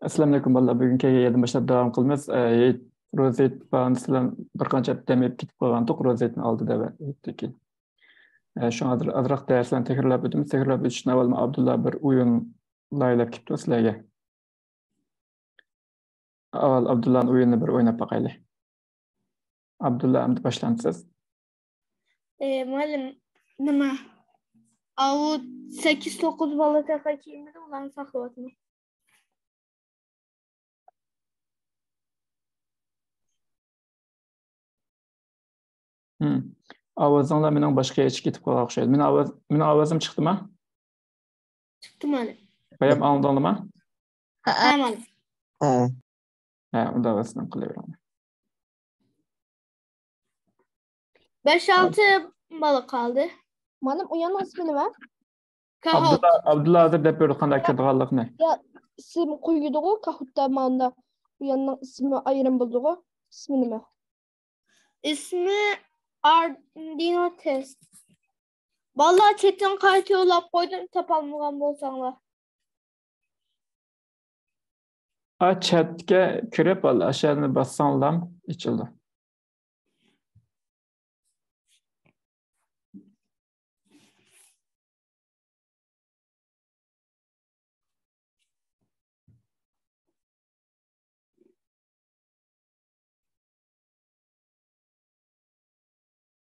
Assalomu alaykum bolalar. Bugungi yerdan boshlab davom qilamiz. Rozet bilan bir qancha demib ketib qolgandik. Rozetni oldida va aytdik. Shu azroq darslarni takrorlab o'tamiz. Takrorlab o'tish uchun avval Abdulla bir o'yin laylab ketdi sizlarga. Avval Abdullaning o'yinini bir o'ynab boqaylik. Abdulla, endi boshlansiz. Muallim nima? Avu 8-9 bola taqa kiyimida ularni saqlayapman. Ovozinglar mening boshqa hech ketib qolgan o'xshaydi. Mening ovozim chiqdimi? Chiqdi muallim. Bayam oldingmi? Ha, muallim. Unda ovozini qilaveraman. 5-6 bola qoldi. Muallim uyanma ismi nima? Kahot. Abdulla hozir deb berdi qanday kirdiganlikni. Ya isim qo'ydi-ku Kahutda manda uyanning ismi ayrim bo'ldi-ku. İsmi nima? İsmi Arduino test. Vallahi chatten qayta yo'llab qo'ydim, topolmagan bo'lsanglar. Chatga kirib ashani bassanglar ichildi.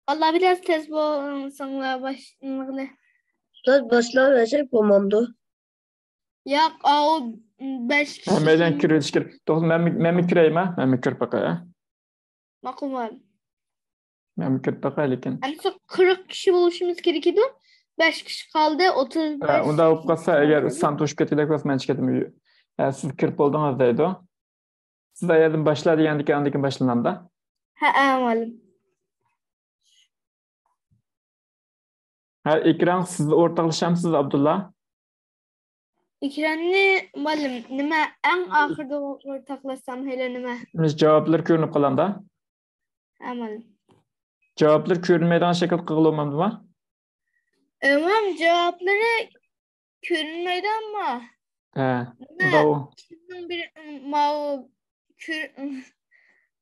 Vallahi biraz tez bo'lsanglar başlayalım. Dört başlar komando. Yok, o 5 kişi. Meydan kirilish kerak. To'g'ri, men mi kiraymi? Men mi kirib boqay? Ma'qul muallim. Men mi kirib boqay lekin. Endi 40 kişi bo'lishimiz kerak edi. 5 kişi kaldı, 35. Unda bo'lib qolsa, agar san to'shib ketadigan bo'lsa, men chiqadim. Siz kirib bo'ldingiz deydi. Siz ayerdan boshlagandan boshlanamda. Ha, muallim. Ha, ekran sizni o'rtoqlashamsiz Abdulla? Ekranni muallim nima eng oxirida o'rtoqlashsam hele nima? Biz javoblar ko'rinib qolanda. Ha, muallim. Javoblar ko'rinmaydigan shakl qilolmadimi? Muallim javobları ko'rinmaydi ama.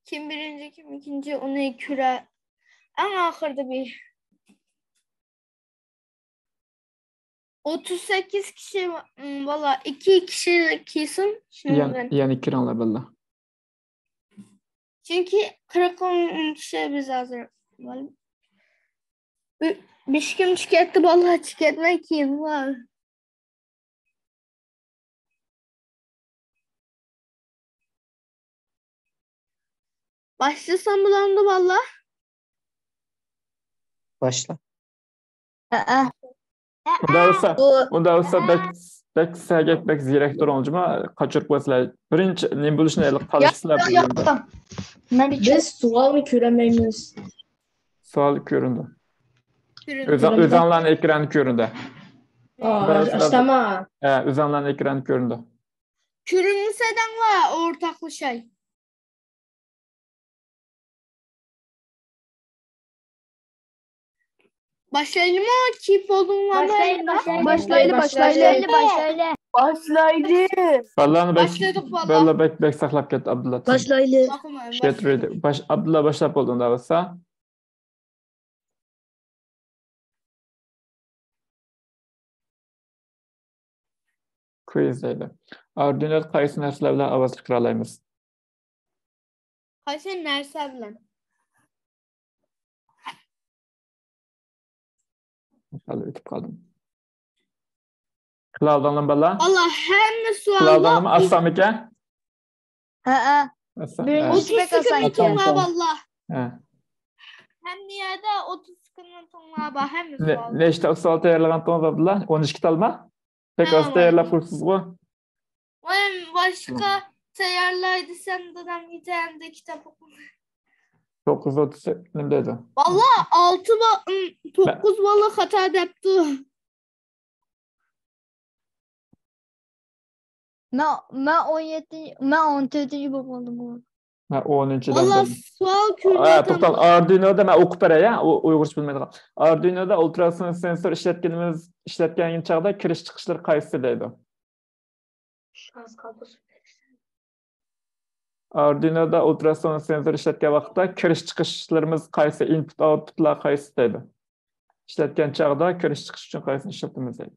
Kim birinci kim ikinci onu küre en ahırda bir 38 kişi valla 2 kişi kiysin Yani kiranlar valla. çünkü 40 kişi biz hazır bir kim tüketti valla tüketmek kim var. Başlasam bulandı valla. Başla. Unda olsa bek sagat bek direktor olacağım. Kaçırıp qo'ysizlar. Birinchi ne bo'lishini qilishsizlar bu yerda. Biz sualni ko'ramaymiz. Savol ko'rindi. O'zinglarning ekrani ko'rindi. Açtama. O'zinglarning ekrani ko'rindi. Körünmeseden var ortaklı şey. Başlayalım mı? Keyif oldun mu? Başlaylı. Başladık valla. Valla bek saklap ketdi Abdulla. Başlaylı. Getirdi. Abdulla boshlab bo'ldi davasa. Quiz deydi. Arduino'da qaysi narsalar bilan ovoz chiqara olamiz? Qaysi narsa bilan? Hali o'tib qoldim. Cloud'dan bala? Allah hamma suallar. Cloud'dan mı assam ekan? Ha. Birinci sıkıntı tonla valla. Ha. Hem niyada 30 sıkıntı tonla ba hem sual. Nechta sual tayyorlagan to'g'ri Abdulla? 12 talma? Pek az tayyorlab qo'yibsiz-ku. Men boshqa tayyorlaydi sen dadam yetende kitap o'qib. 930 nima dedi? Valla 9 valla hata depti. Ben 17, ben 14 bo'ldim. Ha, 10-dan. Valla sual Ha, to'xtab, Arduino'da men o'qib beray, Uyg'urcha bilmaydigan. Arduino'da ultrason sensor ishlatgan chaqda kirish chiqishlar qaysi deydi? Arduino'da ultrason sensör işletken vaqtda kirish chiqishlarimiz qaysi, input outputlar qaysi deydi. İşletken çağda kirish chiqish uchun qaysini ishlatamiz deydi.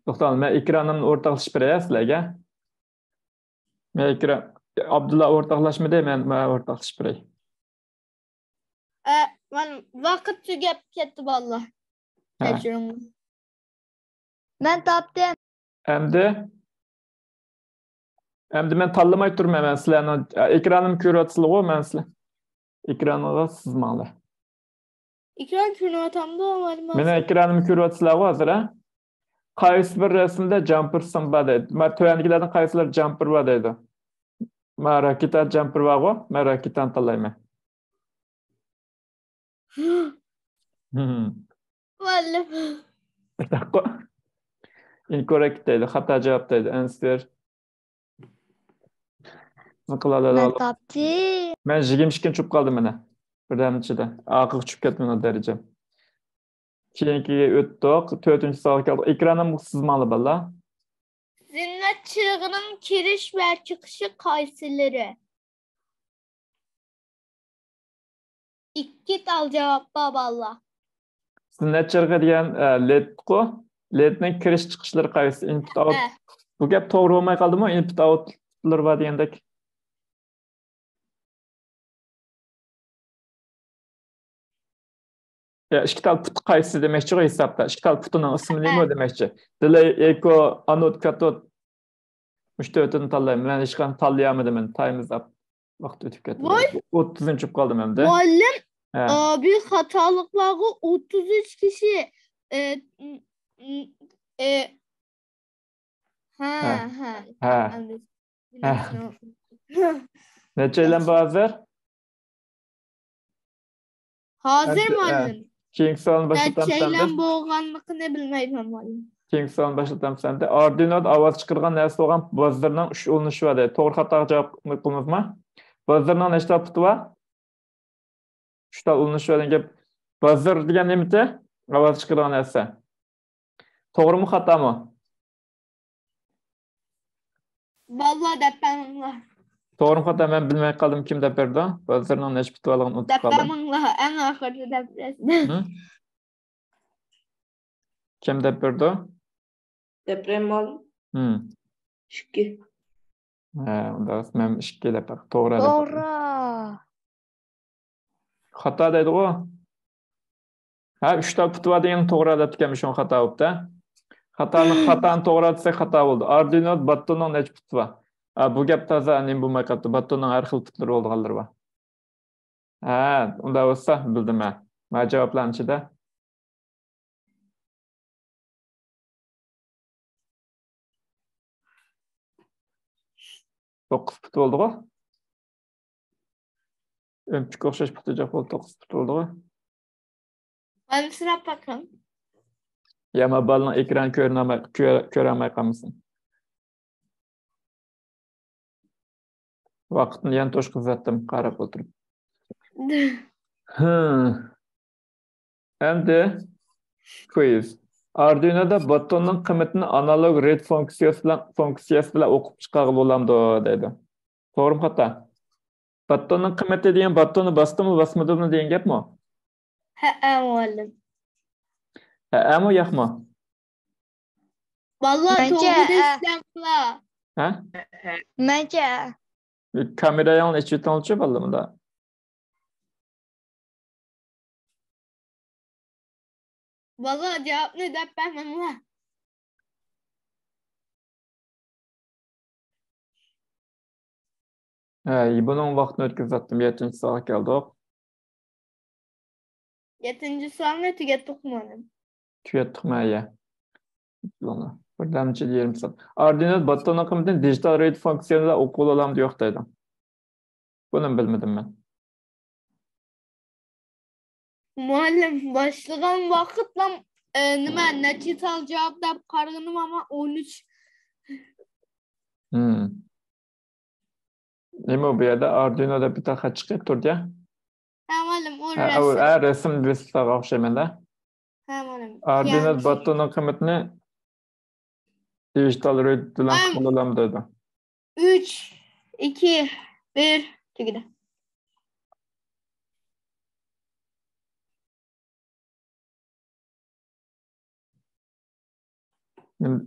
To'xtalib, men ekranimni o'rtoqlashib berayman sizlarga. Men ekran Abdulla o'rtoqlashmadi, men o'rtoqlashib beray. Ben vaqt tugab ketdi vallahi. Ha. Kechiring. Ben taptım. Endi men tanlamay turman, men sizlarni ekranimni ko'ryapsizlar-ku, men sizlar ekraniga sizmanglar. Ekran ko'ryotamda Meni ekranimni ko'ryapsizlar-ku hozir, ha? Qaysi bir rasmda jumper sim bor deydi. Men to'yandigilardan qaysilar jumper bor deydi. Men raketa jumper bor-ku, men raketani tanlayman. Vallahi. Incorrect deydi, xato javob deydi. Answer. Ben taptım. Men 22 tushib qoldim mana. Birdan ichida. Oqiga tushib ketdim o darajam. Keyingiga o'tdik. 4-savol keldi. Ekranim sizmanglar balla. Zinnet çılgının kiriş ve çıkışı qaysileri? İki dal cevap valla. Zinnat chirg'i degan LED-ku. LEDning kirish chiqishlari qaysi? Input out. Bu gap to'g'ri bo'lmay qoldimi? Input outlar bor degandek. İki tal put qaysi demakchi hisobda. İki tal putining ismi nima demakchi? Delay, echo, anode, cathode. 3-4ni tanlayman. Men hech qanday tanlayolmadim. Time is up. Vaqt o'tib ketdi. 30-ni tushib qoldim endi. Muallim abi hatalıkları 33 kişi Necha yildan hozir? Hazır muallim. Keyingi savolni Necha boshlatamsan. yildan bo'lganligini bilmayman muallim. Keyingi savolni boshlatamsan. Arduino'da ovoz chiqargan narsa bo'lgan buzzerning 3 ulanishi bor. To'g'ri xatoga javob qilamizmi? Buzzerning nechta puti bor? 3 ta ulanishi bor degan. Buzzer degan nima? Ovoz chiqargan narsa. To'g'rimi, xatomi? Vallahi depamınla. To'g'rimi, xato men bilmay qoldim, kim deb berdi? Buzzerning nechta puti borligini unutib qoldim. Depamınla en ahırda depresyon. Kim deb berdi? Deprem ol. Şükür. Unda men 2 deb berdim. To'g'ri deb. Doğru. Xato deydi-ku. 3 ta puti bor degan to'g'ri deb ekan, shun xato bo'libdi. Xatoni to'g'ri desak xato bo'ldi. Arduino battonning nechta puti bor? Bu gap toza nima bo'lmay qoldi. Battonning har xil putlari bo'lganlari bor. Unda bo'lsa bildim men. Men javoblarning ichida 9 put bo'ldi-ku. Ömçük o'xshash puti joq bo'ldi, 9 put bo'ldi-ku. Ben sıra bakın. Yama balning ekran ko'ramay qolmasin. Vaqtni yana to'shqizatdim, qarab o'tirib. Endi quiz. Arduino'da battonning qiymatini analog read funksiyasi bilan o'qib chiqarib bo'lamdi deydi. To'g'rimi, xato? Battonning qiymati degan battonni bosdimi, bosmadimi degan gapmi? Muallim. Ama yo'qmi? Vallahi Bence, to'g'ri desanglar. Bence. Kamerayı içi tanıcı balım da. Vallahi cevap ne depemem la. Bunun vaxtını ötküzatdım. 7. saat geldik. 7. sorumu tükettik muallim. Tükettik maya. Buradan içi diyelim sana. Arduino batton akımının dijital read fonksiyonuyla okul olam diyor dedim. Bunu bilmedim ben. Muallim başlayan vakitle nima neçital cevaplar kargınım ama 13. Nima bu yerda Arduino'da bir tane çıkıp durdu ya. Muallim o resim bir sağa okşayman da. Muallim. Arduino batton akımını Dijital röt bilen kullanılam dedi. 3, 2, 1. Tugidi.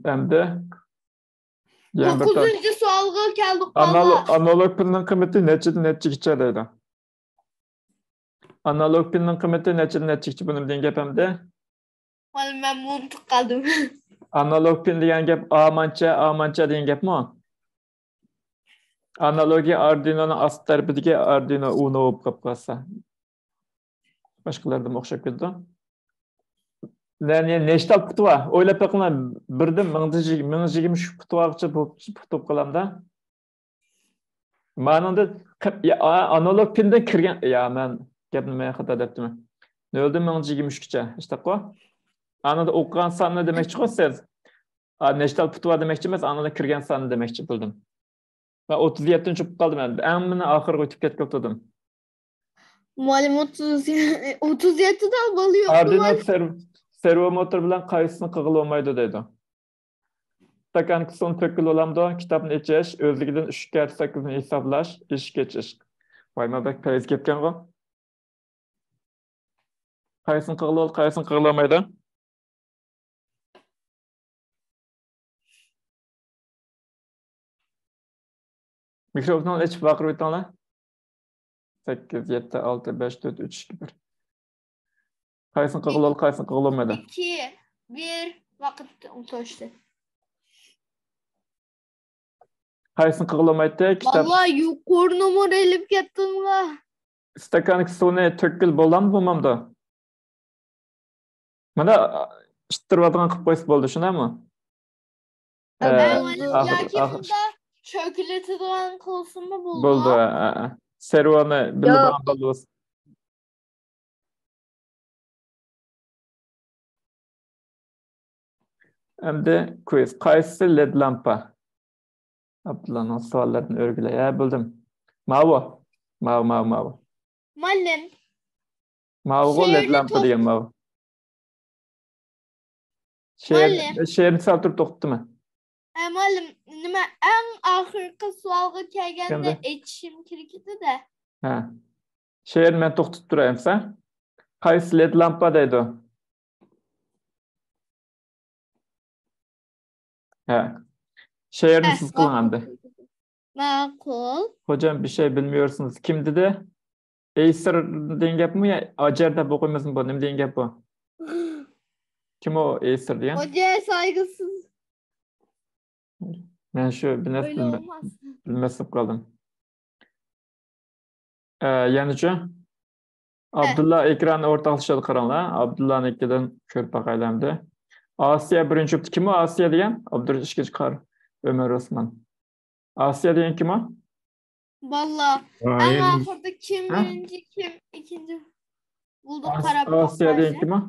Endi yani bir 9. sualga keldik analog valla. pinin kıymeti neçigiçe deydi. Analog pinin kıymeti neçigiçe bunu bildiğin gep emdi. Vallahi ben mumtuk kaldım. Analog pin degan gap A-mancha degan gapmi o? Analogiya Arduino'nun ast tarafidagi Arduino Uno bo'lib qolib qolsa. Boshqalarga o'xshab ketdi. Yani nechta puti bor? O'ylab baqman, birdan 1020 putvoqcha bo'lib qolamda. Ma'noda analog pindan kirgan, men gapni men xato debdiman. Noldan 1023gacha işte qo'y. Anada o'qigan sonni demakchi qo'ysiz. Nechta puti bor demakchi emas, anada kirgan sonni demakchi bo'ldim. Ben 37'den çıkıp kaldım yani. En ahırı ötüp ketip oturdum. Muallim 37'den balıyor. Arduino servo motor bilen kayısını kıgıl olmaydı dedi. Takan son tökül olamdı. Kitabını içeş, özlüğüden 3 kere 8'ini hesaplaş, iş geçiş. Vayma bek periz ketken o. Kayısını kıgıl olmaydı. Mikrofonun içip bakır bir tane. 8, 7, 6, 5, 4, 3, 2, 1. Kayısını kıgıl olmaydı. 2, 1. Vakit ulaştı. Kayısını kıgıl olmaydı. Vallahi yukarı numara elip gittin la. Stakanik sonu tökül bolan bulmamda. Mana iştirvatgan qilib qo'ysa bo'ldi, shundaymi? Lakin bunda çökületilen kılsın mı buldu? Bo'ldi. Servoni bilib bo'ldi. Endi quiz. Qaysi LED lampa? Abdullahning savollarini o'rgilay. Bildim. Mavi. Muallim. Mavi LED lampa degan mavi. She'rni sal turib to'xtatdimi? Muallim, nima en ahirgi sualga kelganda aytishim kerak edi de. Ha. She'rni men to'xtatib turayin sen. Qaysi LED lampa deydi? Ha. She'rni siz qilgandi. Ma'qul. Hocam bir şey bilmiyorsunuz. Kim dedi? Acer degan gapmi yo Acer deb o'qiymizmi bu? Nima degan gap bu? Kim o Acer degan? Hoca saygısız. Ben şu Öyle olmaz. bilmesip kaldım. Yani Abdullah ekranı ortalaşadı karanlığa. Abdullah'ın ekranından körüp bakaylamdı. Asya birinci öptü. Kim o Asya diyen? Abdurrahman Çıkar. Ömer Osman. Asya diyen kim o? Vallahi en ahırda kim birinci kim ikinci bulduk para. Asya diyen kim o?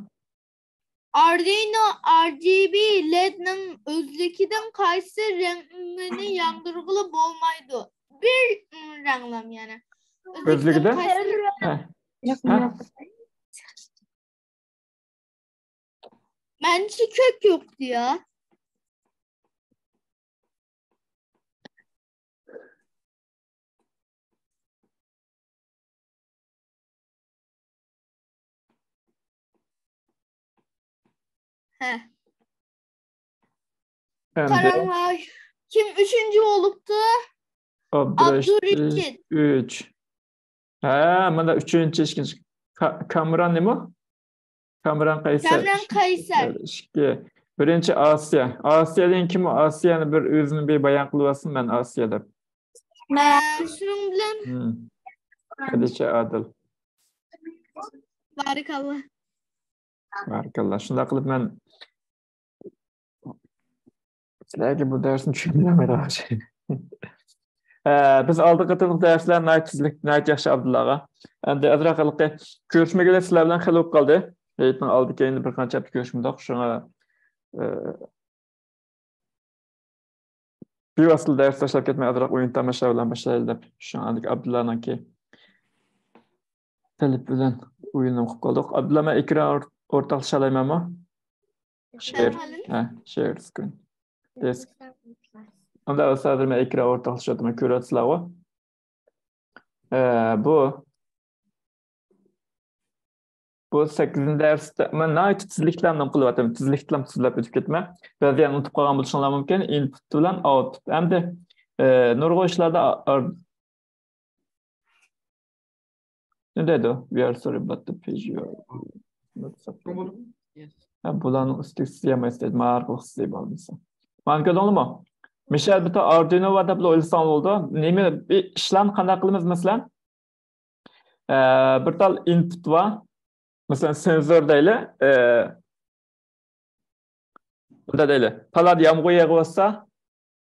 Arduino RGB LED'nin özlükiden kaysı rengini yandırgılı bolmaydı. Bir renglam yani. Özlükiden? Bence kök yoktu ya. Karanlık. Kim üçüncü oluptu? Abdurrahman 3. Mana üçüncü işkinci. Kamran ne mi? Kamran Kayser. Kamran Kayser. Birinci Asya. Asya deyin kim o? Asya'nı bir özünü bir bayan kılıvasın ben Asya'da. Şunun bilen. Hadiçe Adıl. Barikallah. Barikallah. Şunda kılıp ben belki bu dersin düşünmüyorum. Biz aldık atılıq dərslər nəhayət yaxşı Abdullah'a. Endi azraq qılıqqa görüşmək elə sizlər bilan xeyli olub qaldı. Heyətdən aldıq yayında bir qancha görüşmədək. Şuna bir asıl dərs təşkil etmək azraq oyun tamaşa bilan başlayıldı. Şu an aldık Abdullah'la ki talep bilan oyun oxup qaldıq. Abdullah'a ekran ortaqlaşalaymanmı? Share screen. Onda sadece ekran ortaklaştırma köretsizlar. Bu 8 dersde men nayt tizliklarni qilyapman. Tizliklarni tizlab o'tib ketma. Ba'zan unutib qolgan bo'lishinglar mumkin. Input bilan output. Endi nurg'un ishlarda ne dedi? We are sorry about the page you are not supporting. Yes. Bularni ustiga yemaysizlar. Ma'rifsiz deb olmasa. Men ko'rdingmi? Mishal bitta Arduino va deb o'ylasam bo'ldi. Nima ishlarni qanday qilamiz masalan? Bir tal input va mesela sensör deyli, bunda deyli, talada yağmur yağıyorsa,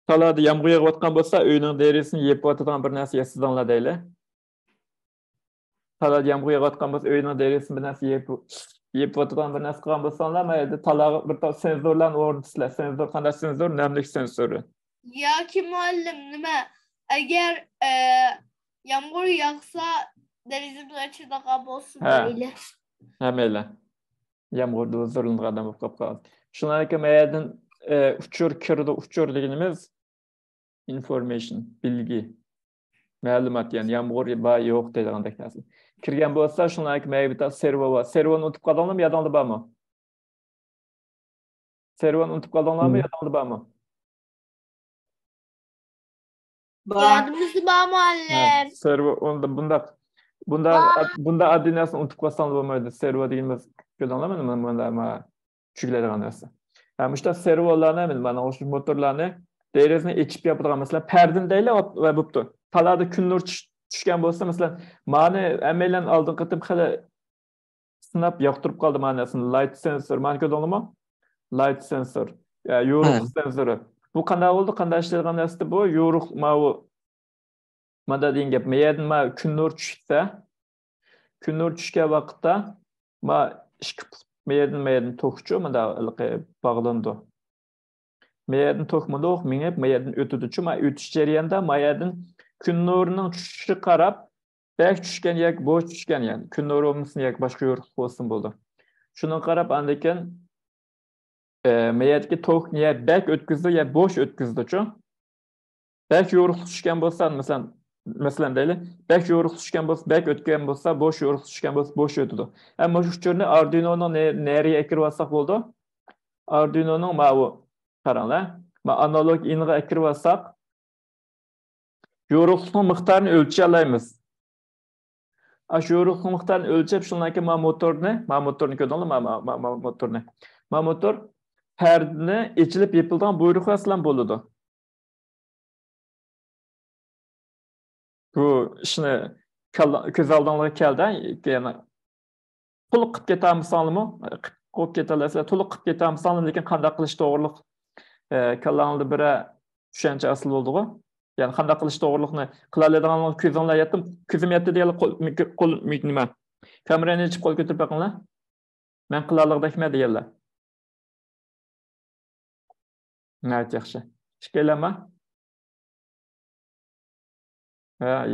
talada yağmur yağıyotgan bolsa, uyning derisini yep o'tadigan bir narsa yasizdanlar deyli. Talada yağmur yağıyotgan bolsa, uyning derisini bir narsa yep o'tadigan bir narsa qilgan bo'lsanglar, mayli talaga bir tal sensörlarni o'rnatsizlar. Sensör qanday sensör? Namlik sensörü. Yoki muallim nima? Agar yağmur yağsa derizani ochadigan bo'lsin deyli. Mayli. Yağmurda o'zirilgan adam bo'lib qoldi. Shundan keyin mayerdan uchur kirdi, uchur deganimiz information, bilgi, ma'lumot, ya'ni yağmur va yo'q degandak narsa. Kirgan bo'lsa, shundan keyin mayli bitta servo bor. Servoni unutib qoldinglarmi, yodingda bormi? Servoni unutib qoldinglarmi, yodingda bormi? Yodimizda bor muallim. Servo bunda adinasini unutib qolsangiz bo'lmaydi. Servo deganimiz ko'rdinglarmi? Mana tushiladigan narsa. Ham işte servolarni, mana o'sha motorlarni derazani echib yopadigan masalan pardin deyli va bo'pti. Talada kun nur tushgan bo'lsa, masalan, mani amaylan oldin qatib hali sinab yoqtirib qoldi ma'nosini. Light sensor, mana ko'rdinglarmi? Light sensor. Yo'ruq sensori. Bu qanday bo'ldi? Qanday ishlaydigan narsa bu? Yo'ruq mana degan gap. Mayerdan kun nur tushsa, kun nur tushgan vaqtda mayerdan to'qchu mana bog'landi. Mayerdan to'qmadi, mingib mayerdan o'tdi-chu, o'tish jarayonida mayerdan kun nurining tushishi qarab, bak tushgan yoki bo'sh tushgan, ya'ni kun nuri bo'lmasin yoki boshqa yo'riq bo'lsin bo'ldi. Shuni qarab andikan mayerga to'q ya bak o'tkazdi ya bo'sh o'tkazdi-chu. Bak yo'riq tushgan bo'lsa, masalan deyli, bak yo'riq tushgan bo'lsa, bak o'tgan bo'lsa, bo'sh yo'riq tushgan bo'lsa, bo'sh o'tadi. Ammo shu uchurni Arduinoning nariga kirib olsak bo'ldi. Arduinoning bu qaranglar, analog inga kirib olsak, yo'riqning miqdorini o'lchay olamiz. Shu yo'riqning miqdorini o'lchab, shundan keyin motorni ko'rdinglarmi? Motorni. Motor pardni echilib yepilgan buyruq bilan bo'ladi. Bu ishni ko'z oldingizga keldi, yana to'liq qilib ketamizmi? Qo'yib ketalasizlar, to'liq qilib ketamizmi, lekin qanday qilish to'g'riliq kallangizda bir tushuncha asl bo'ldi-ku. Ya'ni qanday qilish to'g'riliqni qila oladiganlar ko'zinglar yetdim, ko'zim yetdi deganlar qo'l nima? Kamerani yechib qo'l ko'tarib boqinglar. Men qila oladigan deganlar. Nayt yaxshi. Ishkeylama.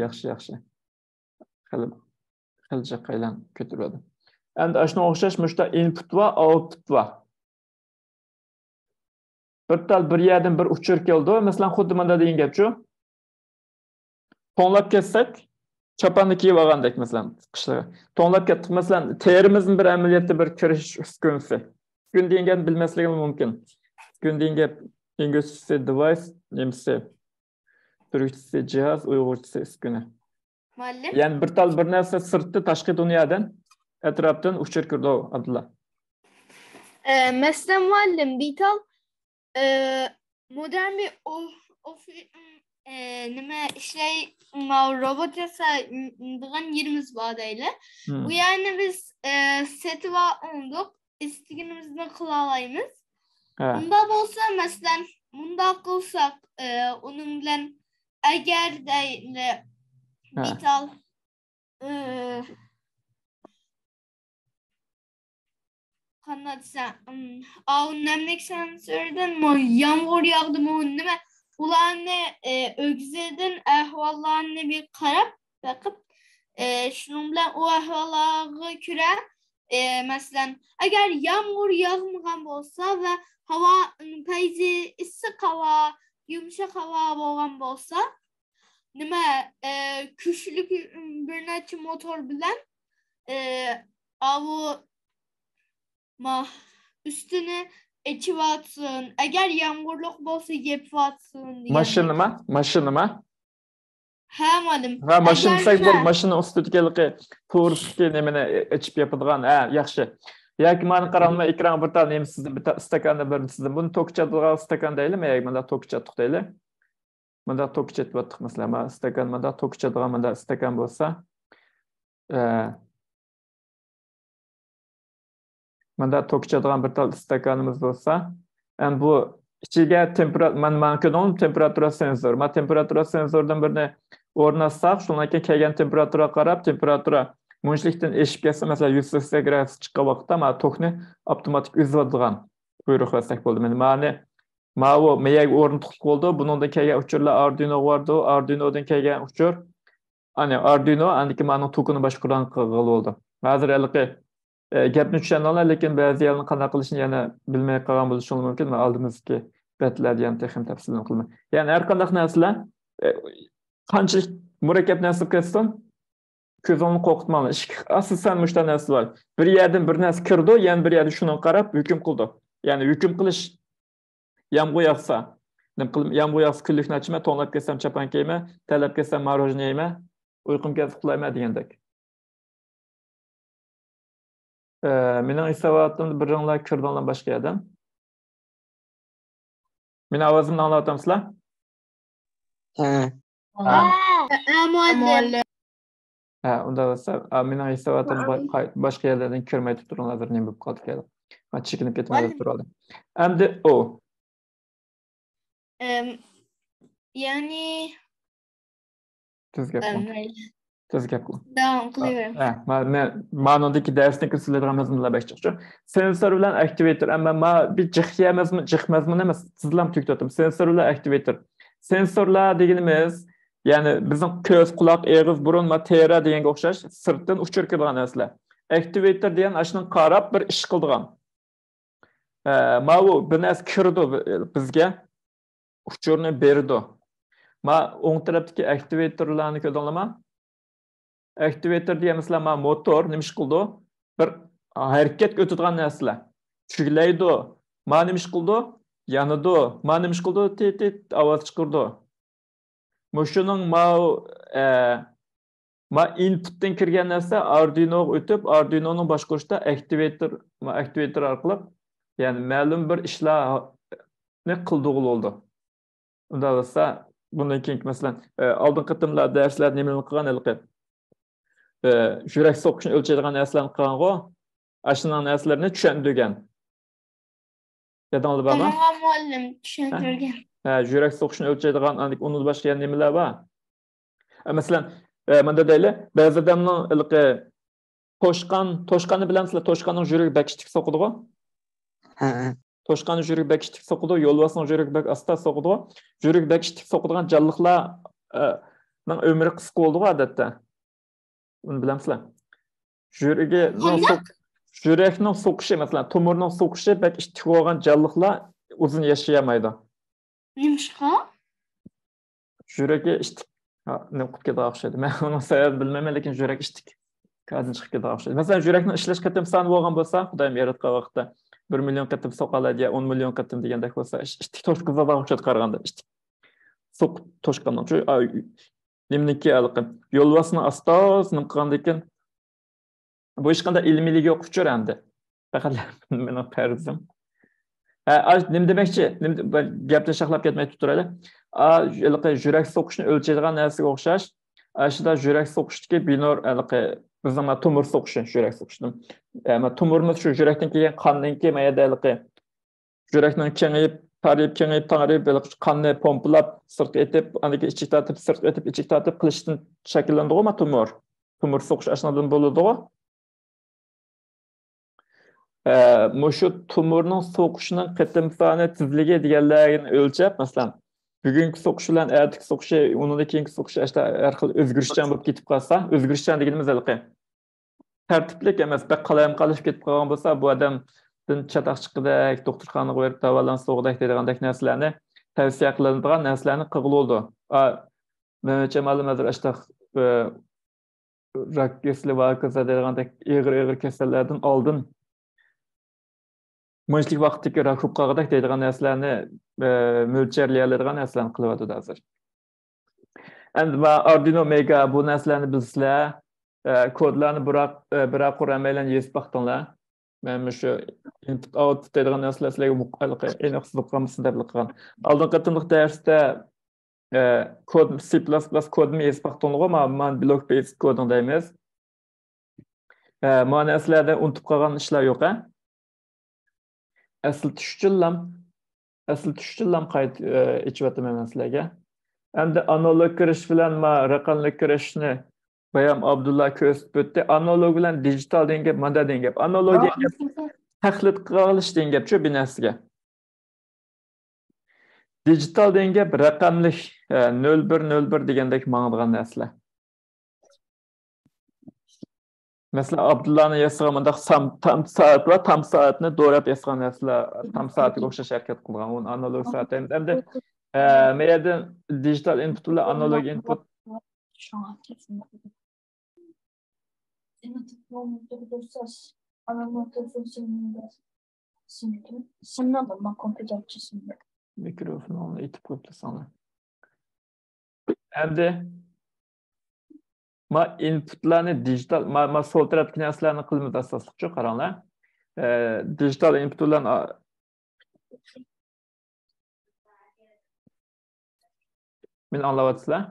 Yaxshi. Qilcha qaylan ko'taradi. Endi shuna o'xshash mushta input va output va. Bir yerdan bir uchur keldi. Masalan, xuddi mana degan gapchu. To'nlab ketsak, chopanni kiyib olgandek masalan, qishlar. To'nlab ketdik, masalan, terimizning bir amaliyotda bir kirish uskunasi. Uskun degan gap bilmasligimiz mumkin. Uskun degan gap inglizcha device, nemsi turkcha jihoz, uyg'urcha uskuna. Muallim. Ya'ni bir narsa sirtni tashqi dunyodan atrofdan uchir kirdi Abdulla. Mesela muallim bital modern bir nima robot yasagan yerimiz var deyli. Bu yani biz seti var onduk, istediğimizni qila olamiz. Bunda bo'lsa masalan, bunda qilsak onun bilan agar deyli bital qanday namlik sensörden yağmur yağdı mı nima ularni o'g'zidan ahvollarni bir qarab bakıp shuning bilan u ahvollarga ko'ra masalan agar yağmur yağmagan bo'lsa va hava payzi issiq hava, yumshoq hava bo'lgan bo'lsa, nima kuchli bir necha motor bilan avu üstünü eçivatsın. Eğer yağmurluk bolsa yepivatsın. Maşını mı? Ha madım. Ha, maşını sayı bol, maşını üstüdeki to'g'risidagi nemini ichib yapadigan. Ha, yaxshi. Yoki meni qaralma ekran bir tane sizden bir stakanda bir sizden bunu tokchatadigan stakan deylimi? Mana tokchatdik deyli. Mana tokchatib mesela. Ma stakan mana tokchatadigan mana stakan bo'lsa, mana tokchatadigan bir tane stakanimiz bo'lsa, yani bu ichiga temperatura sensor. Ma temperatura sensordan birini o'rnatsak, shundan keyin kelgan temperatura qarab, temperatura munchlikdan eshib ketsa, masalan 180 gradus chiqqan vaqtda ma tokni avtomatik uzadigan buyruq bersak bo'ldi. Mani bu meyag o'rnatib bo'ldi. Buningdan kelgan uchurlar Arduino vardı. Arduinodan kelgan uchur, Arduino andiki mani tokini boshqaran qilgan bo'ldi. Hozir haliqi gapni tushunadilar, lekin ba'zi yerlarni qanday qilishni yana bilmay qolgan bo'lishi mumkin. Men oldimizki betlarni ham texnik tafsilini qilmay. Ya'ni har qanday narsalar qanchalik murakkab narsa qilsin, ko'zingni qo'rqitmanglar. Asosan mushta narsa var. Bir yerdan bir narsa kirdi, yana bir yerda shuni qarab hukm qildi. Ya'ni hukm qilish yomg'ir yog'sa, yomg'ir yog'sa kunlikni ochma, to'nlab kelsam chapan kiyma, talab kelsam marojna yeyma, uyqum kelsa uxlayman degandek. Mening hisobotimda bir ringlar kirdinglar boshqa yerdan. Meni ovozimni anglatamsizlar? Muallim. Ha, unda bo'lsa, mening hisobotim boshqa yerlardan kirmay turinglar, nima bo'lib qoldi keyin. Men chekinib ketmay turadi. Endi o. Yani Tez gap qil. devam qilaverim. Ma'nodagi darsni kirsiladigan mazmunlar chiqdi. Sensor bilan aktivator, ammo bir jixmazmun emas, sizlar tugtatim. Sensor bilan aktivator. Sensorlar deganimiz, ya'ni bizning ko'z, quloq, og'iz, burun va teri deganga o'xshash sirtdan uchur kelgan narsalar. Aktivator degan ashuni qarab bir ish qildigan. Bu bir narsa kirdi bizga, uchurni berdi. O'ng tarafdagi aktivatorlarni ko'rdinglarmi? Aktivator degan mesela motor nima ish qildi? Bir harakatga o'tadigan narsalar. Chuglaydi. Nima ish qildi? Yanidi. Nima ish qildi? Tit ovoz chiqardi. Mushuning inputdan kirgan narsa Arduinoga o'tib, Arduinoning boshqarishda aktivator orqali, ya'ni ma'lum bir ishlarni qildigan bo'ldi. Unda bo'lsa, bundan keyin masalan, oldingi qatimlar darslarda nima qilgan edik? Yurak soqishini o'lchaydigan narsalarni qilgan-ku, ashuna narsalarni tushundirgan. Yadingizda bormi? Muallim tushuntirgan. Yurak soqishini o'lchaydigan uni boshqa nimalar bor? Masalan, menda deyli, ba'zi odamning toshqani bilan sizlar toshqanning yuragi bakishtik soqidi-ku. Toshqanning yuragi bakishtik soqidi, yo'lbosning yuragi bak asta soqidi. Yuragi bakishtik soqidigan jonliqlarning umri qisqa bo'ldi odatda. Bunu bilamsizlar. Yurakning so'qishi, masalan, tomirning so'qishi bak ishtik bo'lgan jonliqlar uzun yashayamaydi. Nimishqa? Yuragi ishtik. Nima qilib ketadi o'xshaydi. Men uni sababini bilmayman, lekin yurak ishtik. Qadin chiqib ketadi o'xshaydi. Masalan, yurakning ishlash qatim soni bo'lgan bo'lsa, Xudoyim yaratgan vaqtda 1 million qatim soqaladi ya 10 million qatim degandek bo'lsa, ishtik toshqizada o'xshaydi qaraganda ishtik. So'q toshqandan. Nimniki yo'lbosni astos nim qilgandan bu hech qanday ilmiyligi yo'q uchirandi. Faqat meni farzim. Nim demakchi, gapni shaqlab ketmay turadi. Yurak so'qishini o'lchaydigan narsaga o'xshash, ashida yurak so'qishdagi binor bizning tomir so'qishi, yurak so'qishini. Tomirimiz shu yurakdan kelgan qondan keyin mayda yurakning kengayib kengayib qonni pompalab sirtqa etib, andagi ichik tortib, sirtqa etib, ichik tortib qilishdan shakllanadi-ku tomir. Tomir so'qish ashnadan bo'ladi-ku. Mushu tomirning so'qishining qatim soni tezligi deganlarni o'lchab, masalan, bugungi so'qish bilan ertagi so'qishi, undan keyingi so'qish ashta har xil o'zgarishchan bo'lib ketib qolsa, o'zgarishchan deganimiz tartiblik emas, bir qalayam qolib ketib qolgan bo'lsa, bu odam çataq chiqidek, doktorxonaga berib davolansoqdak dedigandek narsalarni tavsiya qilinadigan narsalarni qilg'ili oldu. Menimcha ma'lum hozir ashtaq rak kesili varikoza dedigandek ig'ir kasallardan oldin Mınçlik vaqtdagi rak huquqidek deydigan narsalarni mo'ljallaydigan narsalarni qilyapti hozir. Endi Arduino Mega bu narsalarni bilsizlar, kodlarni biroq quramaylarni yezib baqtinglar. Men shu input output deydigan narsalar sizlarga muqalliq aniqsizlik qilmasin deb qilgan. Oldingi qatimliq darsda kod C++ kodni yezib baqtinglar, men block based kodini deymiz. Mana narsalarda unutib qolgan ishlar yo'q, ha? Asıl tushuncham qayt ichvatam sizlarga. Endi analog kirish bilan raqamli kirishni bayam Abdullah ko'rsatib o'tdi. Analog bilan digital degan gap manda degan gap. Analog degan gap taqlid qilish degan gap shu binasiga. Digital degan gap raqamli 0101 degandek ma'nodan narsalar. Mesela Abdullah'ın yazıqamında tam saatini doğrab yazgan narsalar, tam saatiga o'xshash harakat qilgan, uni analog saat endi meyerden digital input bilan analog input mikrofonu itib qo'yibdi sana. Endi inputlarni digital sol tarafdagi narsalarni qilamiz asosliqcha qaranglar. Digital inputlarni men anlayapsizlar?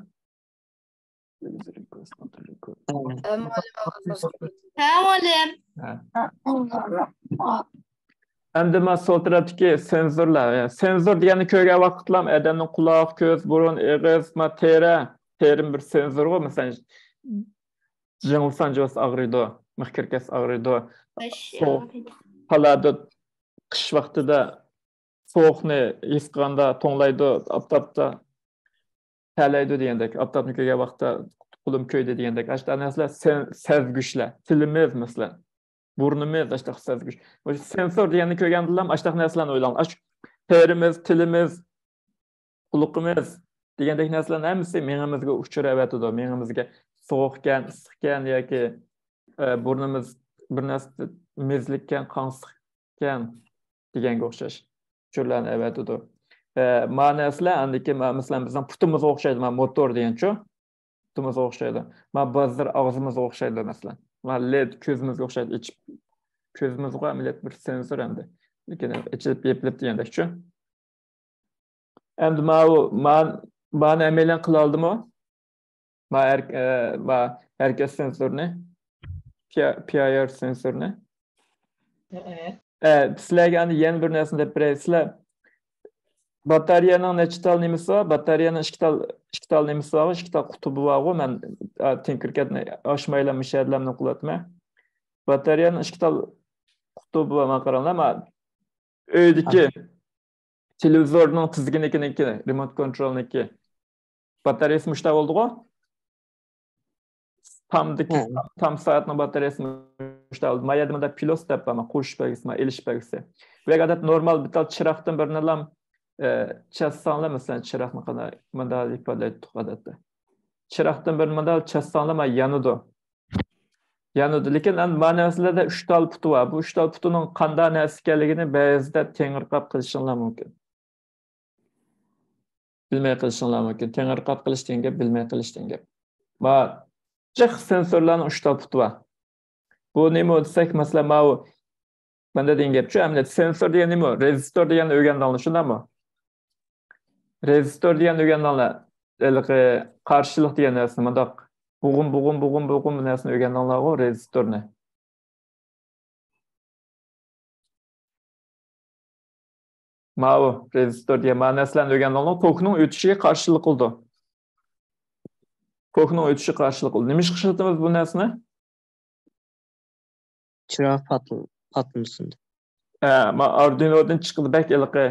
Muallim. Endi sol tarafdagi senzorlar, senzor degani ko'rgan vaqtlar odamning quloq, ko'z, burun, og'iz, terim bir senzor var mesela Jingilsan ağrıydı, mıhkirkes ağrıydı. Halada kış vaxtida soğuqni isqanda tonlaydı, aptapda terleydi diyendek, aptapni köye vaqtda qulum köyde diyendek. Aşta nesler sezgüşler, tilimiz mesela, burnumuz aşta sezgüş. O sensör diyeni köygendiler, aşta nesler oylan. Terimiz, tilimiz, quluqimiz degandek narsalarning hammasi miyamizga uchrayotadi. Miyamizga sovuqkan, issiqkan yoki burnimiz bir narsa mezlikkan, qansiqkan deganga o'xshash. Shularni avatadi. Ma'noslar andiki masalan bizning putimizga o'xshaydi, motor deganchu. Putimizga o'xshaydi. Ba'zilar og'zimizga o'xshaydi masalan. LED ko'zimizga o'xshaydi. Ko'zimizga amaliyot bir sensor endi. Lekin ichib yepilib degandekchu. Endi bana emelyan qila oldimi? Herkes sensorni, PIR sensorni. Sizlarga yana bir narsani deb beray. Sizlar batareyaning nechital nimasi bor? Batareyaning ikki tal nimasi bor, ikki tal qutubi bor. Men Tinkercadni oshmaylar, mishadlarni qilyapman. Batareyaning ikki tal qutubi bor, qaranglar. Uydagi televizorning tizginiki, remote controlniki batareyasi mushtaq oldi-ku? Tam saatning batareyasi mushtaq oldi. Mayadimda pilos deb qo'shish belgisi, elish belgisi. Bu adat normal bitta chiroqdan birini ham chassanlar, masalan, chiroqni qanday model ifodalaydi odatda. Chiroqdan bir model chassanlar yanadi. Lekin ma'nosida 3 tal puti bor. Bu 3 tal putining qanday narsa ekanligini ba'zida tengirqab qilishinglar mumkin. Bilmay qilishinglar mumkin. Tengirqab qilish degan gap, bilmay qilish degan gap. Jiq sensorlarning 3 tal puti bor. Bu nima desak, masalan, bunda degan gap-chu, amaliyot sensor degan nima? Rezistor deganni o'rgandinglar, shundaymi? Rezistor deganni o'rgandinglar. Qarshilik degan narsa, mundoq bug'um narsani o'rgandinglar-ku, rezistorni. Rezistor degan narsalarni o'rgandinglar, tokning o'tishiga qarshilik qildi. Tokning o'tishi qarshilik qildi. Nima ish qilishimiz bu narsani? Chiroq patlasin. Arduino'dan chiqdi,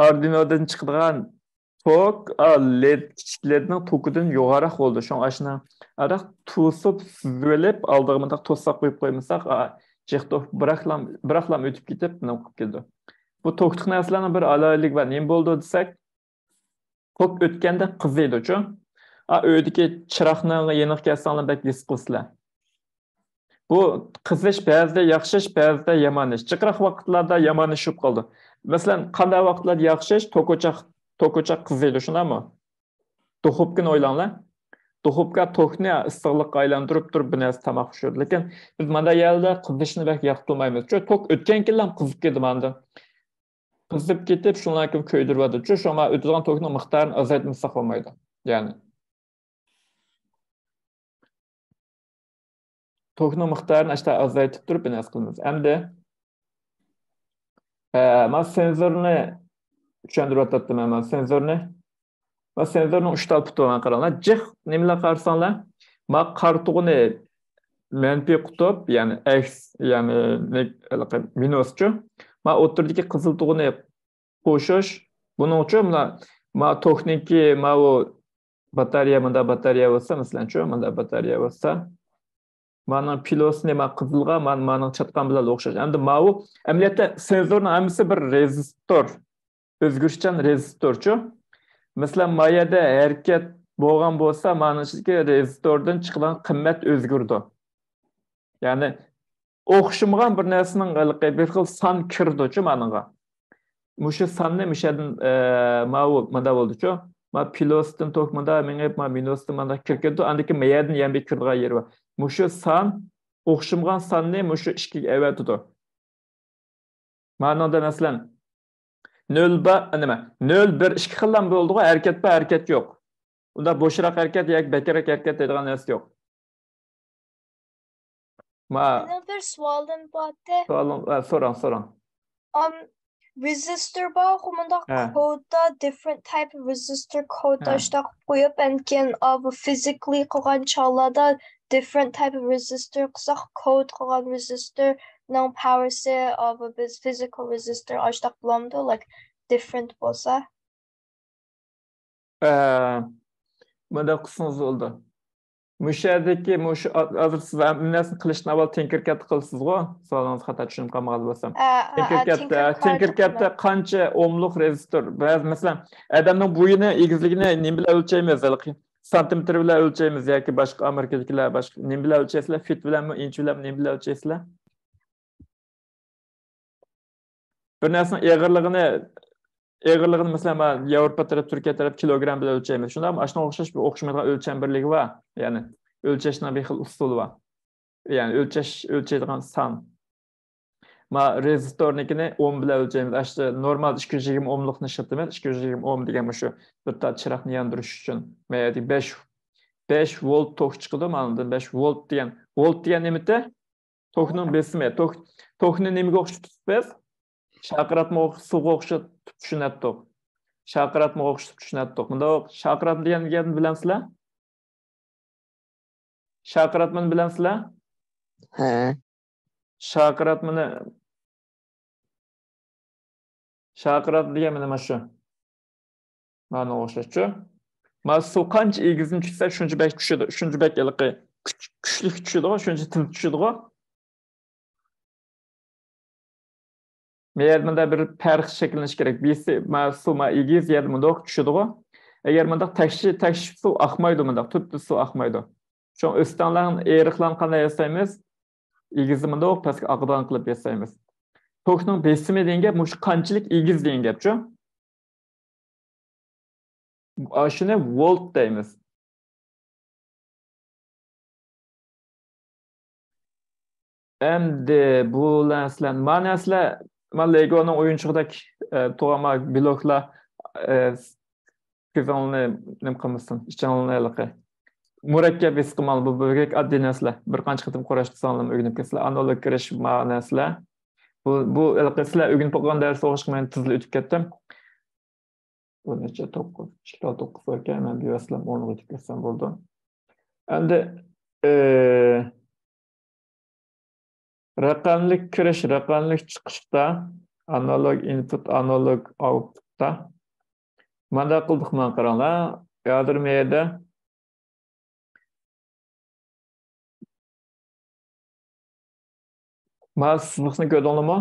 Arduino'dan chiqadigan tok LED kichiklarning tokidan yuqoriroq bo'ldi. Shunga ashna araq to'sib süzülüp aldığımda to'saq qo'yib qo'ymasak, Cıqtoq bıraklam ötüp gidip ne okup geldi. Bu toktuk narsalarning bir alaylik var. Nima bo'ldi desak, tok o'tganda qiziydi-chu. Öydeki chiroqni yeniq kelsanlar bak his qilsizlar. Bu qizish ba'zida yaxshi ish, ba'zida yomon ish. Chiqroq vaqtlarda yomon ish bo'lib qoldi. Masalan, qanday vaqtlarda yaxshi ish, tokochaq qiziydi, shundaymi? Duxovkani o'ylanglar. Duxovka tokni issiqlikqa aylantirib turib bir narsa tamoq pishiradi. Lekin biz mana yerda qizishni bak yoqtirmaymiz. Chunki tok o'tgan kunlar qizib ketdi manda. Qizib ketib, shundan keyin ko'ydiradi. Chunki shoma o'tgan tokning miqdorini azaytmasa qolmaydi. Ya'ni tokning miqdorini işte azaytib turib bir narsa qilamiz. Endi men senzorni tushuntirib o'tdim men senzorni. Va senzorning 3 ta puti bilan qaranglar. Jiq nimalar qarasanglar, ma qartug'ini manfiy qutb, ya'ni x, ya'ni minuschi. Ma o'tirdagi qizil tug'ini qo'shish. Buning uchun ma tokniki ma u batareya bo'lsa, masalan-chu, menda batareya bo'lsa, mana pilosni ma qizilga, mana chatqan bilan o'xshash. Endi ma u amaliyotda senzorning hammasi bir rezistor, o'zgarishchan rezistorchi. Masalan, mayada harakat bo'lgan bo'lsa, ma'nosiki rezistordan chiqqan qimmat o'zgardi. Ya'ni o'xshamagan bir narsaning bir xil son kirdi-chu ma'noga. Mushu sonni mushadan ma'da bo'ldi-chu. Ma pilosdan tokmada menga minusdan mana kirdi. Andiki mayadan ham bir kirdigan yeri bor. Mushu son o'xshamagan sonni mushu ikkiga avatdi. Ma'noda masalan 0 1 2 xildan bo'ldi-ku, harakat yo'q. Unda bo'shroq harakat yoki bekarroq harakat deydigan narsa yo'q. Bir sualim bor. So'rang. Resistor bor, bunda kodda different type of resistor kodda işte qo'yib, keyin physically qilgan chog'larda different type of resistor qilsak, code qilgan resistor non powersi biz physical resistor ashta qilamdi, like different bo'lsa. Bunda qismingiz oldu. Mushadagi hozir siz narsani qilishni avval tinkercad qilsiz-ku, savolingizni xato tushunib qolmagan bo'lsam. Tinkercadda qancha ohmlik rezistor, ba'zi masalan, odamning bo'yini, egizligini nima bilan o'lchaymiz? Santimetr bilan o'lchaymiz yoki boshqa Amerikadagilar boshqa nima bilan o'lchaysizlar? Fit bilanmi, inch bilanmi, nima bilan o'lchaysizlar? Bir narsaning eg'irligini masalan Yevropa taraf, Turkiya taraf kilogram bilan o'lchaymiz. Shundami? Ashuna o'xshash bir o'xshamaydigan o'lcham birligi bor. Ya'ni o'lchashning bir xil usuli bor. Ya'ni o'lchaydigan son. Ma rezistornikini ohm bilan o'lchaymiz. Ashta normal 220 ohmlikni ishlatamiz. 220 ohm degan shu bir ta chiroqni yondirish uchun. Mayli 5 volt tok chiqadi. Mana 5 volt degan nimada? Tokning besimi. Tokni nimaga o'xshatib tutibsiz? Shaqiratma suvga o'xshatib tushunatdik. Shaqiratma o'xshatib tushunatdik. Bunda shaqiratma deganini bilamsizlar? Shaqiratmani bilamsizlar? Ha. Shaqirat degan mana shu. Mana o'xshashchu. Mana suv qancha egizni tushsa, shuncha bak tushadi. Shuncha bak kuchli tushadi, shuncha tez tushadi. Meyermanda bir farq shakllanishi kerak. Birisi suv egiz yerda bundoq tushadi-ku. Agar bunda takshi suv oqmaydi, bunda tubda suv oqmaydi. Shu o'stanlarning eriqlarni qanday yasaymiz? Egizni bundoq pastga oqdan qilib yasaymiz. Tokning besimi degan gap mush qanchalik egiz degan gap-chu. Shuni volt deymiz. Endi bu narsalar, ma'noslar Lego'ning o'yinchig'idek to'g'ama bloklar qizilni nima qilmasin, ishchanliklar. Murakkab istiqmol bu bo'lgan oddiy narsalar. Bir qancha qitim qarashni sonlarni o'rganib ketsizlar, analog kirish ma'noslar. Bu sizlar o'rganib qolgan dars o'qishga tezlik o'tib ketdim. Bu necha 9 ekan, men bevaslam 10 o'tib ketsam bo'ldi. Endi raqamlik kirish, raqamlik chiqishda, analog input, analog outputda mana qildik men qaranglar. Yozdirmaydi. Sızlıqni ko'rdinglarmi?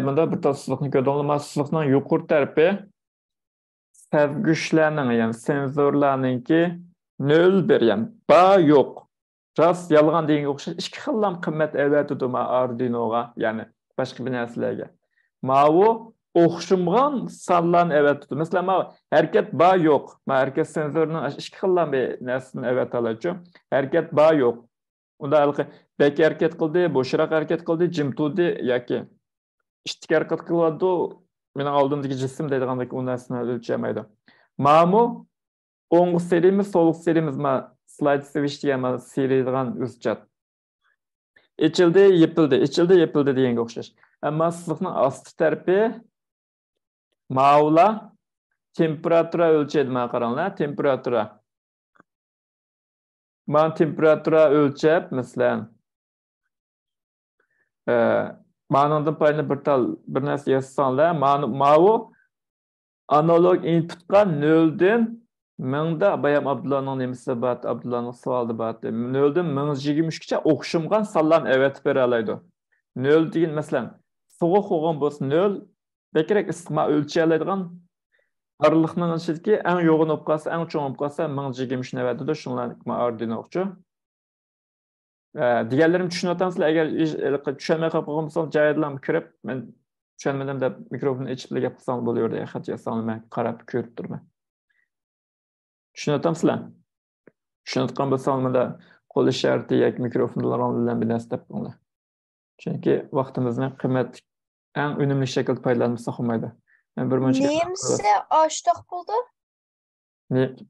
Mayda bir ta sızlıqni ko'rdinglarmi? Sızlıqning yuqori tarafi sezgichlarning, ya'ni senzorlarninki 0,1, ya'ni ba yo'q. Rast yalg'on deganga o'xshash ikki xillam qimmat avatidi Arduino'ga, ya'ni boshqa bir narsalarga. Ma'u o'xshamgan sonlarni avatidi. Masalan, ma harakat ba yo'q. Ma harakat senzorining ikki xillam bir narsani avatalachu. Harakat ba yo'q. Unda bek harakat qildi, bo'shroq harakat qildi, jim turdi yoki ishtik harakat qiladi. Mening oldimdagi jism deydigandek u narsani o'lchamaydi. Ma'mu o'ng seriymiz, so'l seriymiz, ma slide switch degan ma seriydigan o'zchat. Ichildi, yepildi deganga o'xshash. Ammo sızliqning osti tarafi ma'ula temperatura o'lchaydi, mana qaranglar, temperatura. Men temperatura o'lchab, masalan, ma'nodan payini bir narsa yazsanglar, ma'u analog inputga 0dan 1000da bayam Abdullahning nemisi bor, Abdullahning savolida bor. 0dan 1023 gacha o'xshamgan sonlarni avatib bera oladi. 0 degan masalan, sovuq bo'lgan bo'lsa 0, bekrak issiqma o'lchay oladigan araliqning ichidagi eng yo'g'in bo'lib qolsa, eng cho'ng bo'lib qolsa 1023 ni avatadi. Shunlarni Arduino o'qchi. Diğerlerim düşünüyorsanız eğer düşünmeye kapıyorum olsam cahillerimi kirip ben düşünmedim de mikrofonu açıp yapsam buluyor diye hat yazsam ben karab körüp durma. Düşünüyorsanız düşünüyorken olsam da kol işareti yak mikrofonlar olan bir nasıl yapmalı. Çünkü vaktimizin kıymet en önemli şekilde paylaşılması olmaydı. Ben bir Nemse açtık buldu.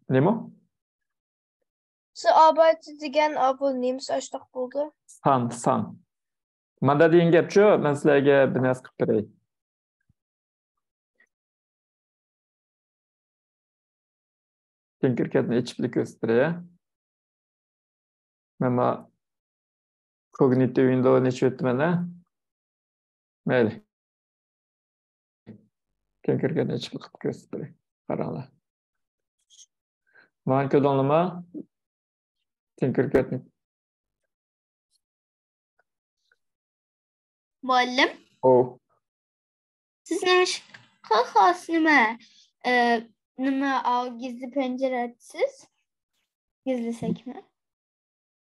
Ne mi? Siz arbeiten degan bu nemis açtık buldu. San. Manda degan gapchu, men sizlarga bir narsa qilib beray. Tinkercad'ni ichiblik o'stiray. Mana Cognitive Windows necha o'tmana? Mayli. Tinkercadni ichiblik qilib ko'rsatay. Qaranglar. Mana ko'rdinglarmi? Tinkercadni. Muallim. Oh. Siz nima gizli pencere açsız? Gizli sekme.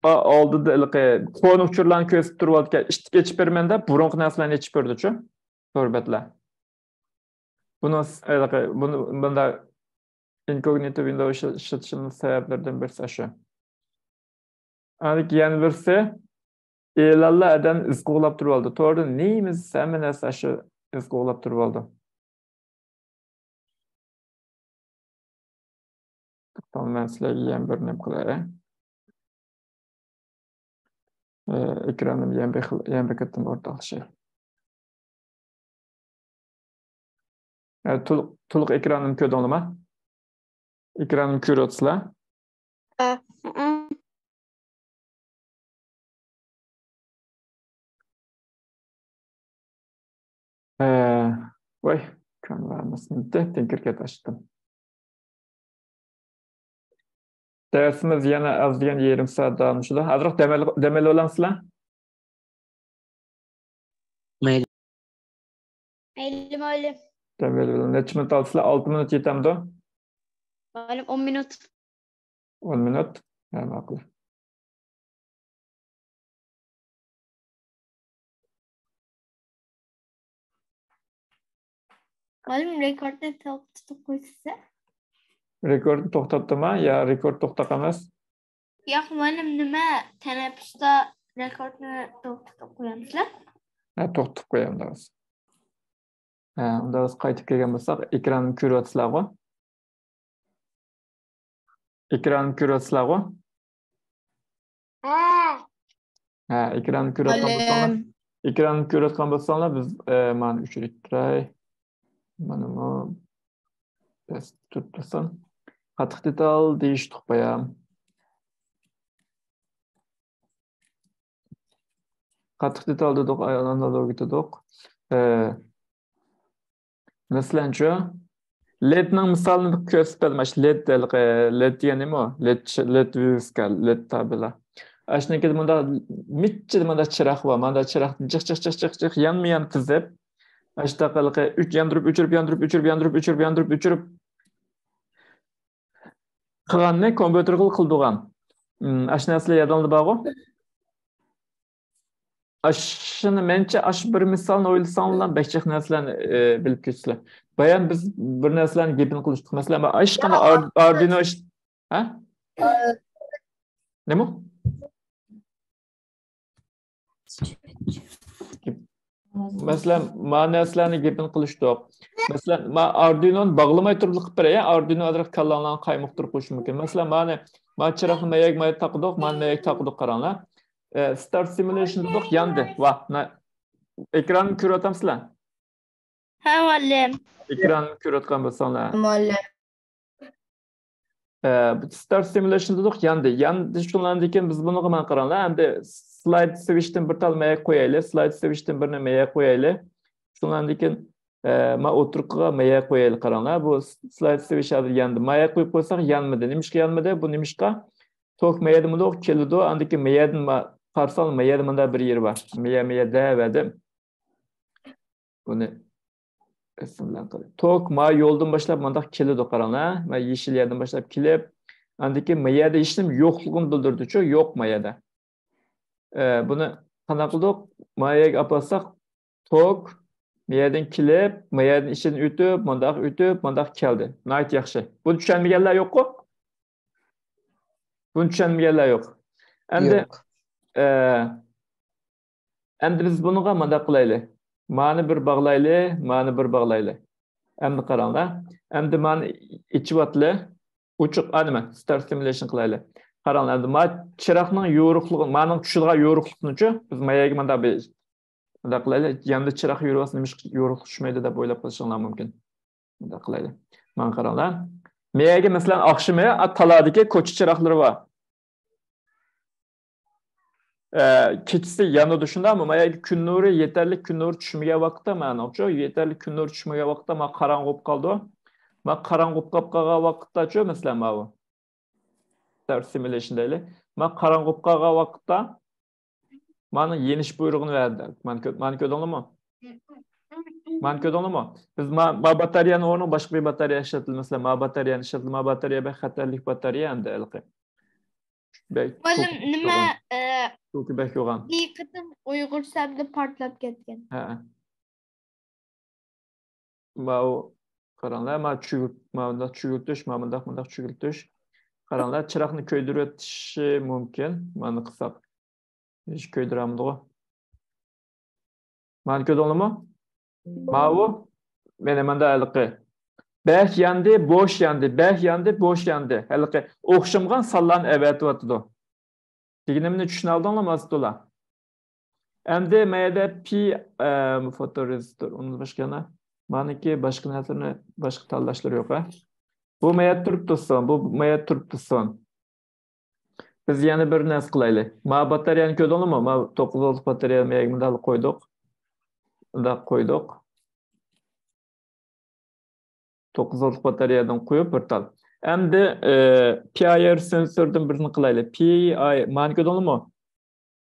Oldida ilqi qo'ni uchurlarni ko'rsatib turibdi. Ishni kechib bermanda burunqi narsalarni ichib berdi-chu. To'rbatlar. Bunda incognito Windows ishlatishning sabablaridan birisi shu. Yana birisi e'lonlardan iz qo'g'lab turib oldi. To'g'ri, neymiz hamma narsa shu iz qo'g'lab turib oldi. Ben sizlarga ham bir nima qilay. Ekranım yan bekatdan o'rtoqlash. To'liq ekranimni ko'rdinglarmi? Ekranimni ko'ryapsizlar? Voy, kamerasini Tinkercad açtım. Dersimiz yana az degan yarım saat davom etadi. Azroq demeli olamsizlar? Mayli. Mayli. Demeli olam. Necha minut olsizlar? 6 minut yetamdi? Mayli 10 minut. 10 minut? Ha, ma'qul. Mayli rekordni to'xtatib qo'ysa. Rekordni to'xtatdimi? Ya rekord to'xtab emas. Yo'q, maylim nima tanaffusda rekordni to'xtatib qo'yamizlar? Ha, to'xtatib qo'yamiz. Unda biz qaytib kelgan bo'lsak, ekranni ko'ryapsizlar-ku? Ekranni ko'ryapsizlar-ku? Ha, ekranni ko'rayotgan bo'lsanglar, biz mana o'chirib mana bu test tutsin. Qattiq detal deyish qo'yam. Qattiq detal dedik, analog dedik. Masalanchu LEDning misolini ko'rsatdim. LED degan nima? LED virusga, LED tabela. Aşnaki manda mitçi manda çırak var. Manda çırak cık yanmayan tizip. Aşta kalıqı 3 yandırıp qilganni kompyuter qildigan. Aşnasıla yadaldı bağı. Aşını mençe aş bir misalını oylasanlar bekçek neslen bilip geçsizler. Bayan biz bir neslen gepini qilishdik. Mesela aş qana Arduino ha? Ne mu? Mesela ma neslerini gepini qilishdik. Mesela ma Arduino'ni bağlamay turib qilib beraya. Arduino adrak kallanlarni qaymoqtirib qo'yish mumkin. Mesela ma chiraqni mayag taqdiq, mayag taqdiq qaranglar. Start simulation dedik yandı. Va, ekranı ko'ratamsizlar? Ha, muallim. Ekranı ko'ratgan bo'lsanglar. Muallim. Start simulation dedik yandı. Yandı shundan keyin biz buni qilman qaranglar. Endi slide switchdan bir tal mayag qo'yaylik. Slide switchdan birni mayag qo'yaylik. Shundan keyin ma o'tirqiga mayag qo'yaylik qaranglar. Bu slide switch yandı. Mayag qo'yib qo'ysak yanmadi. Nimishqa yanmadi? Bu nimishqa? Tok mayadimi do'q keldi. Andiki mayadin qarsal mayadimda bir yer var. Miya devedim. Bunu esimden qalayım. Tok ma yo'ldan boshlab mundaq keldi qaranglar. Va yeşil yerdan boshlab kelib, andiki miyada ishlim yo'qligini bildirdi-chu, yo'q miyada. Buni qanday qildik? Miyaga apasaq tok miyadan kelib, miyadan ishidan o'tib, mundaq keldi. Nayt yaxshi. Buni tushunmaganlar yo'q-ku? Buni tushunmaganlar yo'q. Endi endi biz bunuga mundaq qilaylik. Mani bir bağlaylı. Endi qaranglar. Endi mani ichivatli uchuq anima start simulation qilaylik. Qaranglar, endi ma chiroqning yo'riqligi, mani tushilgan yo'riqlikni-chu, biz mayaga munda qilaylik. Yanda chiroq yo'ribasa nima yo'riq tushmaydi deb o'ylab qolishinglar mumkin. Munda qilaylik. Mana qaranglar. Mayaga masalan oqshimi taladagi ko'cha chiroqlari bor. Keçisi yanıdı şunda ama mayaga kun nuri yeterli kun nuri tushmagan vaqtda ma'noqcho yeterli kun nuri tushmagan vaqtda ma qarong'i bo'lib qoldi. Ma qarong'i bo'lib qolgan vaqtda-chu masalan bu start simulation deylik. Ma qarong'i bo'lib qolgan vaqtda mani yenish buyrug'ini berdi. Mani ko'rdingizmi? Mani ko'rdingizmi? Biz ma batareyani o'rniga boshqa bir batareya ishlatildi. Masalan, ma batareyani ishlatildi. Ma batareya bir xatarlik batareya endi ilqi. Muallim nima To'kibak yo'g'an. bir qitim Uyg'ur sabda portlab ketgan. Ha. Mau qaranglar, munda chugurtish. Qaranglar, chiroqni ko'ydirib o'tishi mumkin. Mana qilsaq. Hech ko'ydiramdi-ku. Mana ko'rdingizmi? Mau menda ilqi. Beh yandı, boş yandı. Halqi o'xshamgan sonlarni avatyapti. Deganimni tushuna oldinglarmi asdola? Endi mayda pi fotoresistor uni boshqana. Maniki boshqa narsani boshqa tanlashlar yo'q, ha? Bu mayat turibdi son. Biz yana bir narsa qilaylik. Ma batareyani ko'rdingizmi? Ma 9 volt batareyani mayagimda qo'ydik. Unda qo'ydik. 9 volt batareyadan qo'yib bir tal. Endi PIR sensordan birini qilaylik. PIR mani ko'rdingizmi?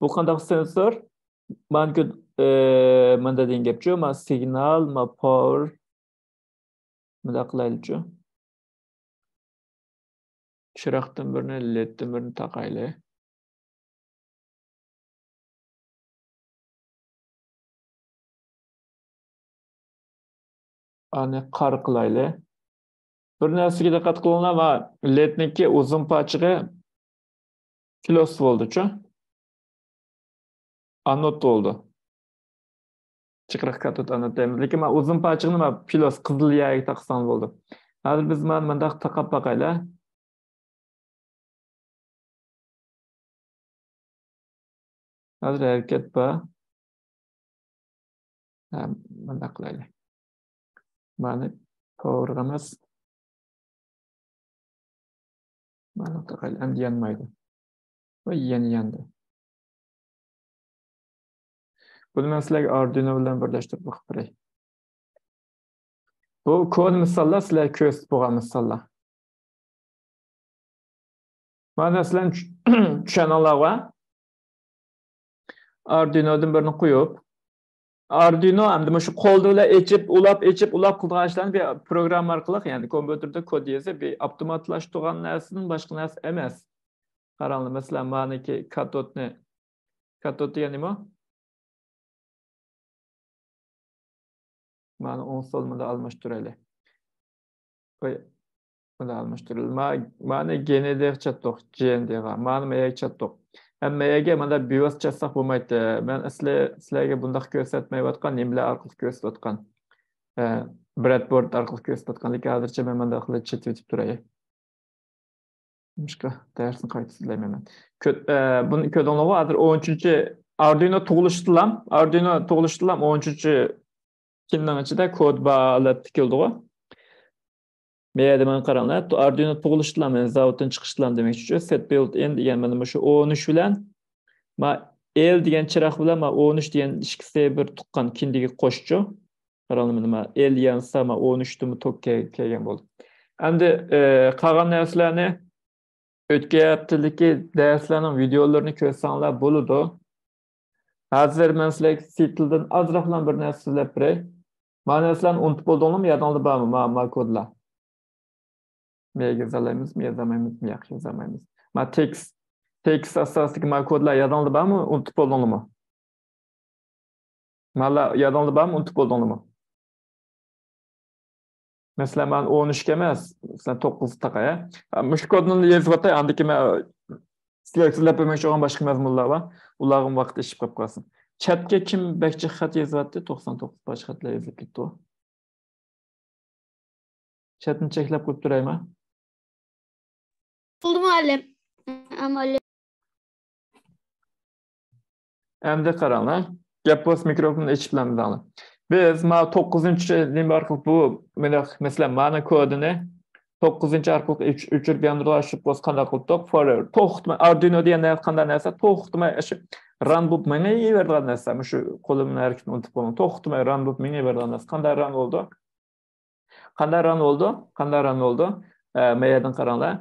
Bu qanday sensor? Mani manda degan gapchu, ma signal, ma power munda qilaylik-chu. Chiroqdan birini, leddan birini taqaylik. Ani qar qilaylik. Bir narsaga diqqat qilinglar va ledniki uzun pachig'i kilos bo'ldi-chu. Anot bo'ldi. Chiqroq katot anot deymiz. Lekin men uzun pachig'ini men pilos qizil yagiga taqsam bo'ldi. Hozir biz mundaq taqab baqaylar. Hozir harakat bor. Mundaq qilaylik. Mani power emas. Mana taqaylar, endi yanmaydi. Va yandi. Buni men sizlarga Arduino bilan birlashtirib o'qib beray. Bu kod misollar, sizlar ko'rib bo'lgan misollar. Mana sizlar tushuninglar va Arduino'dan birini qo'yib, Arduino hamda shu qo'lda bilan ulab qilgan ishlarni bir program orqali, ya'ni kompyuterda kod yozib, bir avtomatlashtirgan narsadan boshqa narsa emas. Qaranglar, masalan, meniki katod degan nima? Mana o'ng solmada almashtiraylik. Buni almashtiraylik. Mana genedek chattoq, gen degan. Mana mega chattoq. Hammaga mana BIOS chatsak bo'lmaydi. Men sizlarga bundaq ko'rsatmayotgan, nimalar orqali ko'rsatayotgan. Breadboard orqali ko'rsatayotgan, lekin hozircha men bunday qilib chetib turay. Boshqa darsni qayta sizlayman. Buni ko'rdingizmi? Hozir 13-chi Arduino tug'ilishdilar. Arduino tug'ilishdilar 13-chi kimning ichida kod ba'lat tikildi-ku. Meyada men qaranglar, Arduino tug'ilishdilar, men zavoddan chiqishdilar demek uchun set build in degan mana shu 13 bilan L degan chiroq bilan 13 degan ishkisi bir tuqqan kindiga qo'shchu. Qaranglar, mana L yansa 13 dimi tokka kelgan bo'ldi. Endi qolgan narsalarni o'tgan haftadagi darslarning videolarini ko'rsanglar bo'ladi. Hozir men sizlarga C tilidan ozroq bir narsa so'zlab beray. Mana narsalarni unutib bo'ldingizmi, yodingizda bormi? Ma kodlar. Mega yazamaymiz, yaxshi yazamaymiz. Ma text asosidagi ma kodlar yodingizda bormi, unutib bo'ldingizmi? Mana yodingizda bormi, unutib bo'ldingizmi? Mesela ben 13 emas, mesela 9 taqaya. Mush kodni yozib o'tay, andiki men sizlarga bermoqchi bo'lgan boshqa mazmunlar bor. Ularning vaqti ishib qolib qolsin. Chatga kim bakchi xat yozyapti? 99 boshqa xatlar yozib ketdi. Chatni cheklab qo'yib turayman. Oldu muallim. Muallim. Endi qaranglar. Gap bo'z mikrofonni ichib bilan. Biz 9-chi nima orqali bu mesela mana kodini 9-chi orqali o'chirib yondirishib bo'z qanday qildik? To'xtma Arduino degan qanday narsa? To'xtma shu run bo'lib menga bergan narsa. Shu qo'limni harakatini unutib qo'ydim. To'xtma run bo'lib menga bergan narsa. Qanday run bo'ldi? Meyadan qaranglar.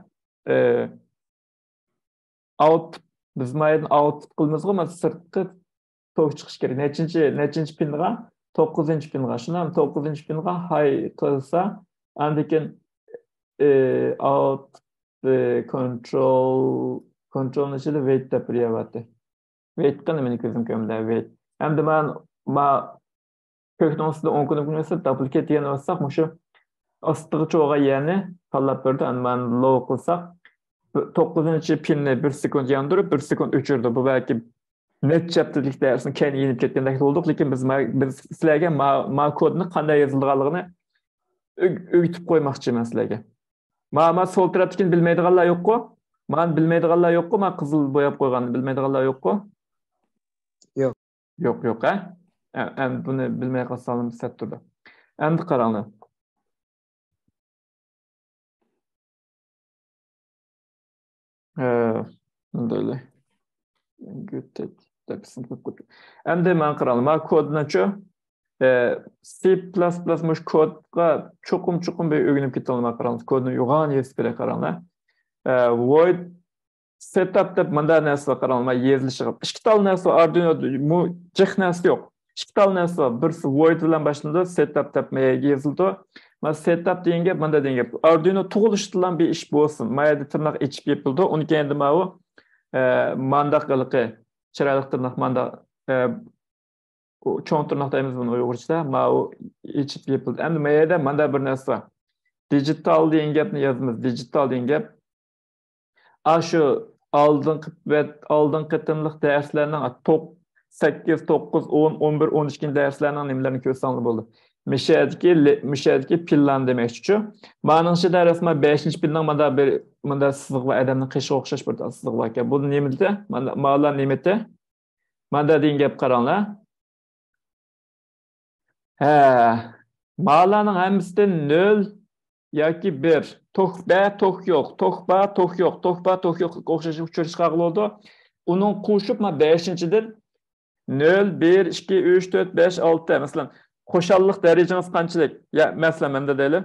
Out biz maydan output qilmizmi? Mana sirtqi to'q chiqish kerak. Nechinchi pinga? 9-chi pinga. Shundan 9-chi pinga high qilsa, andikin out control ichida wait deb beryapti. Wait qani meni ko'zim ko'mda wait. Endi men ko'knosida 10 kun bo'lsa duplicate degan olsak, shu ostiga cho'g'a yani tanlab berdi. Endi men low qilsaq 9-chi pinni 1 sekund yondirib 1 sekund o'chirdi. Bu balki necha haftalik darsni keyin yenib ketgandek bo'ldik, lekin biz sizlarga ma kodni qanday yozilganligini o'rgatib qo'ymoqchiman sizlarga. Men sol tarafdagini bilmaydiganlar yo'q-ku? Men bilmaydiganlar yo'q-ku? Men qizil bo'yab qo'yganni bilmaydiganlar yo'q-ku? Yo'q, ha? Endi buni bilmay qolsam sat turdi. Endi qaranglar. Bunday. Endi men qaranglar, men kodni-chi C++ mush kodga cho'qim bir o'rganib ketaman qaranglar. Kodni yo'g'on yozib bera qaranglar. Void setup deb bunday narsa qaranglar, men yozilishi. Ikki tal narsa Arduino bu jiq narsa yo'q. Ikki tal narsa, birisi void bilan boshlanadi, setup deb yozildi. Men setup degan gap bunday degan gap. Arduino tug'ilishdan bir ish bo'lsin. Mayda tirnoq ichib yepildi. Uni endi men u mandaq qiliqi chiroyli tirnoq mandaq cho'ng tirnoq deymiz buni uyg'urchada. Men u ichib yepildi. Endi mayda menda bir narsa. Digital degan gapni yozamiz. Digital degan gap shu oldin qitimliq darslarning 8, 9, 10, 11, 12 darslarning nimalarini ko'rsangiz bo'ldi. Mishadagi pillan demoqchi. Meningcha darsma 5-pildan menda siziq va odamning qishiga o'xshash bir siziq bor ekan. Bu nimada? Ma'lum nimada? Menda degan gap qaranglar. Ma'lumning hammasida 0 yoki 1. To'q yo'q. O'xshash uchirish qabul bo'ldi. Uning qo'shib men 5-dan 0, 1, 2, 3, 4, 5, 6 masalan xo'shallik darajamiz qanchalik? Ya, masalan, menda deylik.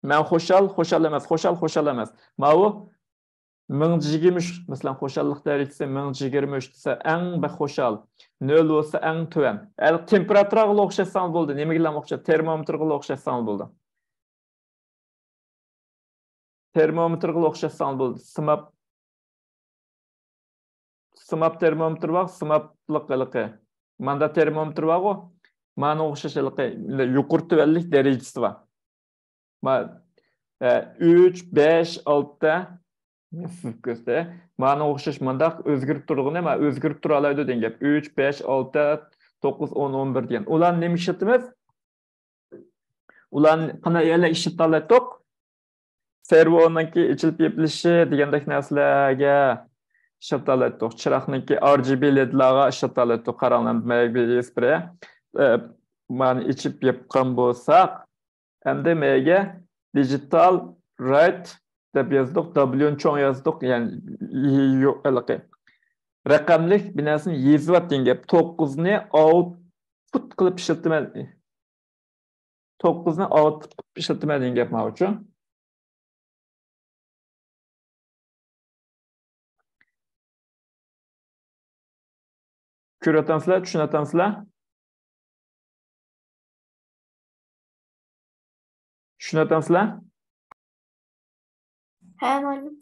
Men xo'shal emas. Men u 1023 mesela hoşallık derecesi 1023 dese en be hoşal. 0 olsa en tüven. Temperatura okşasan buldu. Nemegile okşa termometre okşasan buldu. Termometre okşasan buldu. Sımap termometre var, sımaplık ılıqı. Manda termometre var o. Mana okşaşılıqı yuqur tüvenlik derecesi var. 3, 5, 6 göster. Mana okşaş mandaq özgürüp turğun ama özgürüp turalaydı degan gap. 3, 5, 6, 9, 10, 11 degan. Ular nima işitimiz? Ular qanday yerlar işitalaydiq? Servoniki ichilib yepilishi degandek narsalarga işitalaydiq. Chiraqniki RGB ledlarga işitalaydiq. Qaranglar bir espri. Mana ichib yapqan bo'lsak, endi mega digital right deb yozdik, W cho'ng yozdik, ya'ni yo'qligi. Raqamlik binasini yezayotgan gap 9 ni output qilib ishlatmaydi. 9 ni output qilib ishlatmaydigan gap mana uchun. Ko'ryapsizlar, tushunasizlar? Tushunasizlar? Ha, muallim.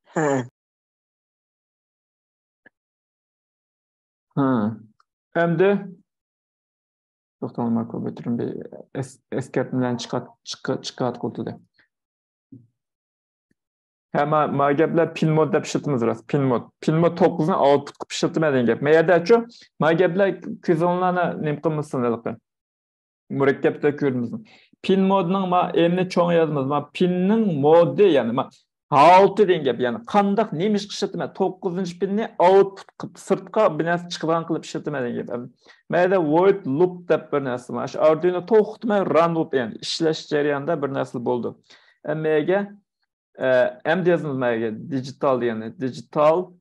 Ha. Endi to'xtalma ko'paytirim bir eskartmadan chiqat qildi. Ma gaplar pin mod deb ishlatamiz ras. Pin mod 9 ni output qilib ishlatmaydigan gap. Men yerda-chu ma gaplar ko'zonlarni nim qilmasin. Murakkabda ko'ramiz. Pin modning ma emni cho'ng yozamiz. Ma pinning modi ya'ni ma 6 degan gap, ya'ni qandaq nemish ishlatmaydi. 9-pinni output qilib sirtqa binas chiqgan qilib ishlatmaydigan gap. Mayda void loop deb bir narsa bor. Shu Arduino to'xtamay run loop, ya'ni ishlash jarayonida bir narsa bo'ldi. Mega M yazımız mega digital yani digital.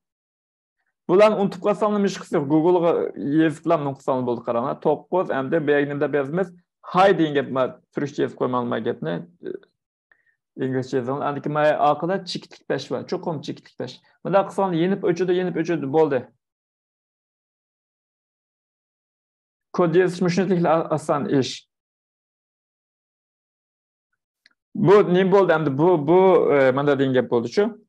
Bulan unutib qolsam ish qilsak Google'ga yeziblam nuqsoni bo'ldi qaranglar. 9 hamda beyagnimda bezimiz hi degan gap turishcha yezib qo'ymalman gapni. İngilizce yazılın. Andaki maya arkada çikitlik peş var. Çok komik çikitlik peş. Bunda kısan yenip öçüdü boldu. Kod yazışmışlıkla asan iş. Bu ne boldu hem de bu manda deyin gap boldu şu.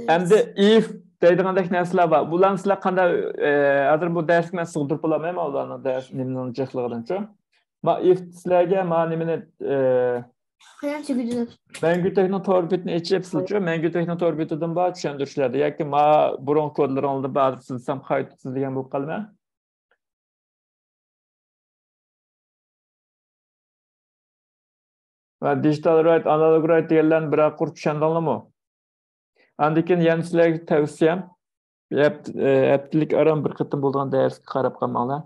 Hem de if deydiğindeki nesler var. Bulan sizler qanday hazır bu dersmen sığdırıp olamayım olarni ders nimnin jıqlığıdan şu. Ma if sizlerge ma nimini Mengü texnotorbitini içepsizçü. Mengü texnotorbitidan bağ düşendirişlerde. Yaki ma buron kodları oldu bazı sizsem kayıtsız degan bu qalma. Va digital right, analog right deganlarni bir qurib tushundinglarmi? Andikin yani sizlerge tavsiyem. Heptilik aram bir qıtım bulduğun dersga qarab qalmanglar.